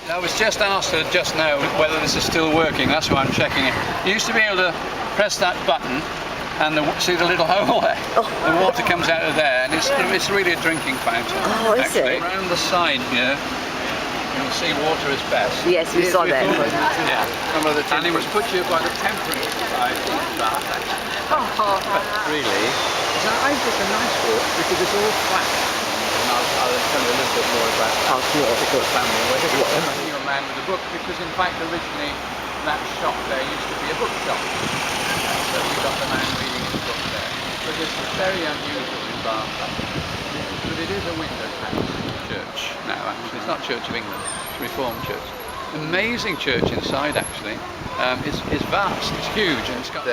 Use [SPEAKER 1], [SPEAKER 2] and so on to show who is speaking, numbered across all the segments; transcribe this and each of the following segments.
[SPEAKER 1] I was just asked her just now whether this is still working, that's why I'm checking it. You used to be able to press that button and see the little hole there? Oh. The water comes out of there and it's really a drinking fountain.
[SPEAKER 2] Oh, is it?
[SPEAKER 1] Around the side here, you'll see water is best.
[SPEAKER 2] Yes, we saw that.
[SPEAKER 1] Yeah. And it was put here by the temperance society. Really? I think it's a nice walk because it's all flat. I'll tell you a little bit more about that. Particular family. We're here a man with a book because in fact originally that shop there used to be a bookshop. So we got the man reading his book there. But this is very unusual in Bath. But it is a windowed house church now actually. It's not Church of England, it's a Reformed church. Amazing church inside actually. It's vast, it's huge, and it's got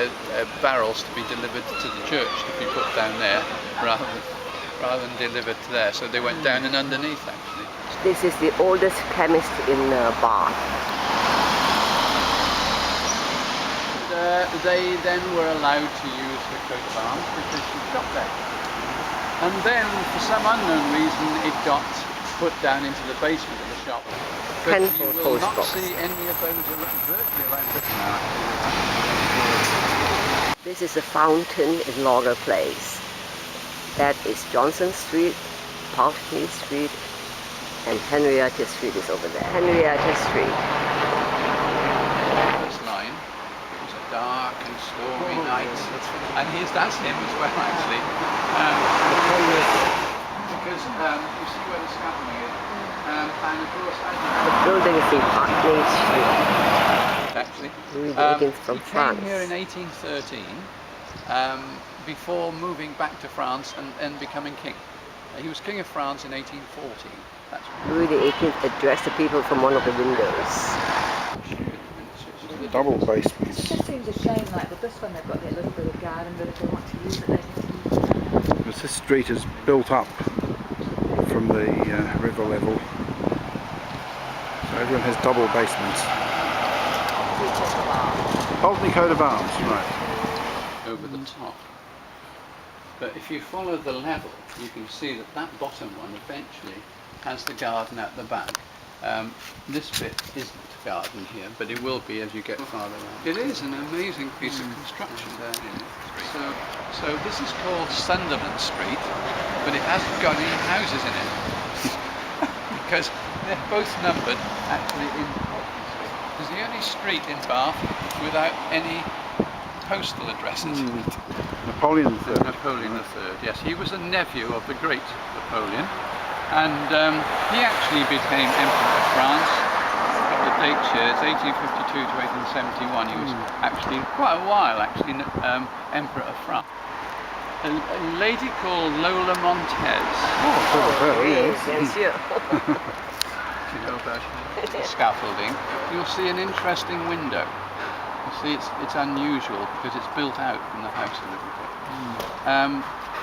[SPEAKER 1] barrels to be delivered to the church to be put down there rather than delivered to there. So they went down and underneath actually.
[SPEAKER 2] This is the oldest chemist in Bath.
[SPEAKER 1] They then were allowed to use the coat of arms because she shop there. And then for some unknown reason it got put down into the basement of the shop. But you will not see any of those virtually around Britain now.
[SPEAKER 2] This is a fountain in Lager Place. That is Johnson Street, Pulteney Street, and Henrietta Street is over there. Henrietta Street.
[SPEAKER 1] This line, it was a dark and stormy night, and that's him as well actually. Because you see where the scaffolding is. And of course,
[SPEAKER 2] the building is in Pulteney Street.
[SPEAKER 1] Actually,
[SPEAKER 2] from
[SPEAKER 1] he
[SPEAKER 2] France.
[SPEAKER 1] Came here in 1813 before moving back to France and becoming king. He was king of France in 1840. That's
[SPEAKER 2] Louis XVIII addressed the people from one of the windows.
[SPEAKER 3] Double basements.
[SPEAKER 4] It just seems a shame, like with this one, they've got their little bit of garden, but if they want to use it, they can use it.
[SPEAKER 3] Because this street is built up from the river level, so everyone has double basements. Pulteney coat of arms, right.
[SPEAKER 1] Over the top. But if you follow the level, you can see that that bottom one eventually has the garden at the back. This bit isn't garden here, but it will be as you get farther out. It is an amazing piece of construction there. So this is called Sunderland Street, but it hasn't got any houses in it because they're both numbered actually in Pulteney Street. It's the only street in Bath without any postal addresses.
[SPEAKER 3] Napoleon III.
[SPEAKER 1] Napoleon III, yes. He was a nephew of the great Napoleon, and he actually became Emperor of France. The dates here, it's 1852 to 1871. He was actually, quite a while actually, Emperor of France. A lady called Lola Montez.
[SPEAKER 2] Yes, yeah.
[SPEAKER 1] You know about scaffolding. You'll see an interesting window. You see, it's unusual because it's built out from the house a little bit.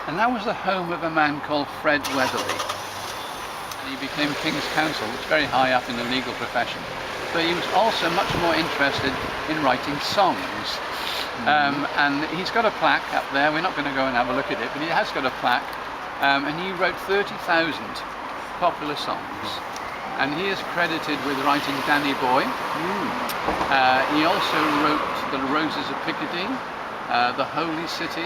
[SPEAKER 1] And that was the home of a man called Fred Weatherly. He became King's Counsel, which is very high up in the legal profession. But he was also much more interested in writing songs. And he's got a plaque up there. We're not going to go and have a look at it, but he has got a plaque. And he wrote 30,000 popular songs. And he is credited with writing Danny Boy. He also wrote The Roses of Piccadilly, The Holy City,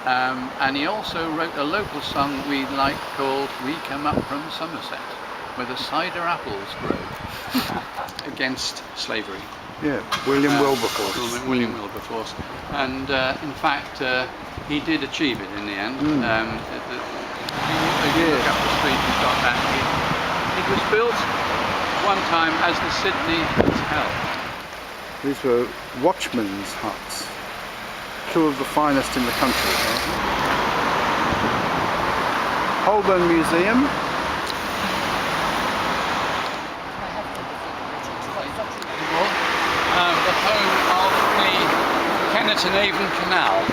[SPEAKER 1] and he also wrote a local song we like called We Come Up From Somerset, where the cider apples grow, against slavery.
[SPEAKER 3] Yeah, William Wilberforce.
[SPEAKER 1] William Wilberforce. And in fact, he did achieve it in the end. If you look up the street, you've got that. It was built one time as the Sydney Hotel.
[SPEAKER 3] These were watchmen's huts. Two of the finest in the country. Holburn Museum.
[SPEAKER 1] The home of the Kennet and Avon Canal.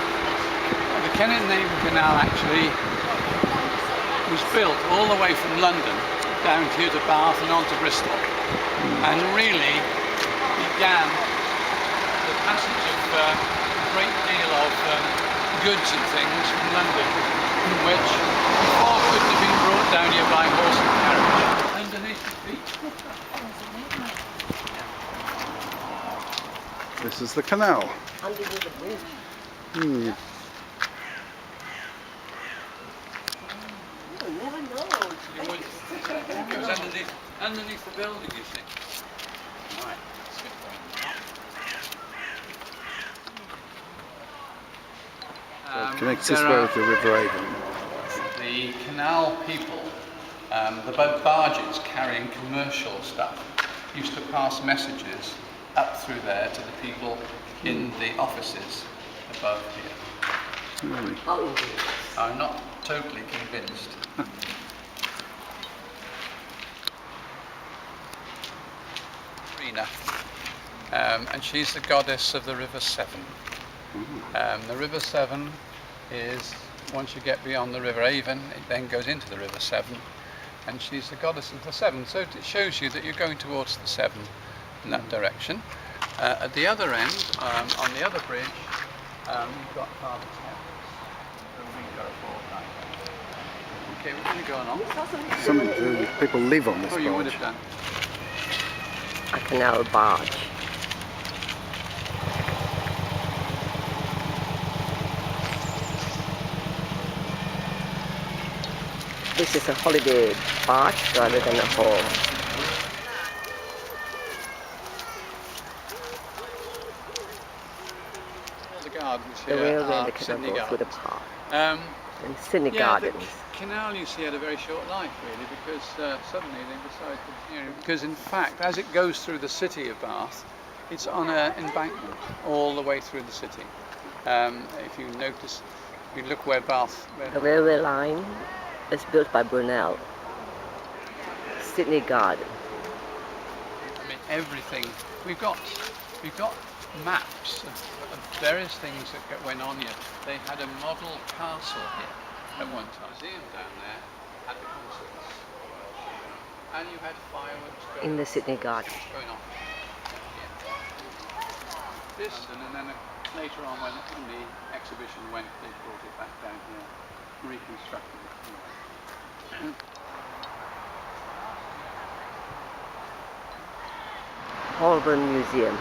[SPEAKER 1] The Kennet and Avon Canal actually was built all the way from London down here to Bath and on to Bristol, and really began the passage of a great deal of goods and things from London, which before couldn't have been brought down here by horse and carriage. And underneath the feet.
[SPEAKER 3] This is the canal.
[SPEAKER 2] Underneath the bridge.
[SPEAKER 3] Hmm.
[SPEAKER 2] You'll never know.
[SPEAKER 1] It goes underneath the building, you see. Right, let's get going.
[SPEAKER 3] It connects this
[SPEAKER 1] there
[SPEAKER 3] way
[SPEAKER 1] are
[SPEAKER 3] with the River Avon.
[SPEAKER 1] the canal people, the barges carrying commercial stuff, used to pass messages up through there to the people in the offices above here.
[SPEAKER 3] Really?
[SPEAKER 2] How indeed.
[SPEAKER 1] I'm not totally convinced. Rena, and she's the goddess of the River Severn. The River Severn is, once you get beyond the River Avon, it then goes into the River Severn, and she's the goddess of the Severn. So it shows you that you're going towards the Severn in that direction. At the other end, on the other bridge, you've got Father Thames, the Ringo fortnight. Okay, we're going to go on.
[SPEAKER 3] Some of the people live on this
[SPEAKER 1] Oh, you would
[SPEAKER 3] barge.
[SPEAKER 1] have done.
[SPEAKER 2] A canal barge. This is a holiday barge rather than a hall.
[SPEAKER 1] The gardens
[SPEAKER 2] The
[SPEAKER 1] here
[SPEAKER 2] railway
[SPEAKER 1] are
[SPEAKER 2] and the canal
[SPEAKER 1] Sydney
[SPEAKER 2] go through the
[SPEAKER 1] Gardens.
[SPEAKER 2] park.
[SPEAKER 1] Um,
[SPEAKER 2] And Sydney
[SPEAKER 1] yeah,
[SPEAKER 2] Gardens.
[SPEAKER 1] the canal, you see, had a very short life, really, because suddenly they decided to, because in fact, as it goes through the city of Bath, it's on an embankment all the way through the city. If you notice, if you look where Bath,
[SPEAKER 2] The railway line is built by Brunei. Sydney Garden.
[SPEAKER 1] I mean, everything. We've got maps of various things that went on here. They had a model castle here at one time. Museum down there had the concerts, and you had fireworks going
[SPEAKER 2] In the Sydney Garden.
[SPEAKER 1] going on. This, and then later on, when the exhibition went, they brought it back down here, reconstructed it.
[SPEAKER 2] Holburn Museum.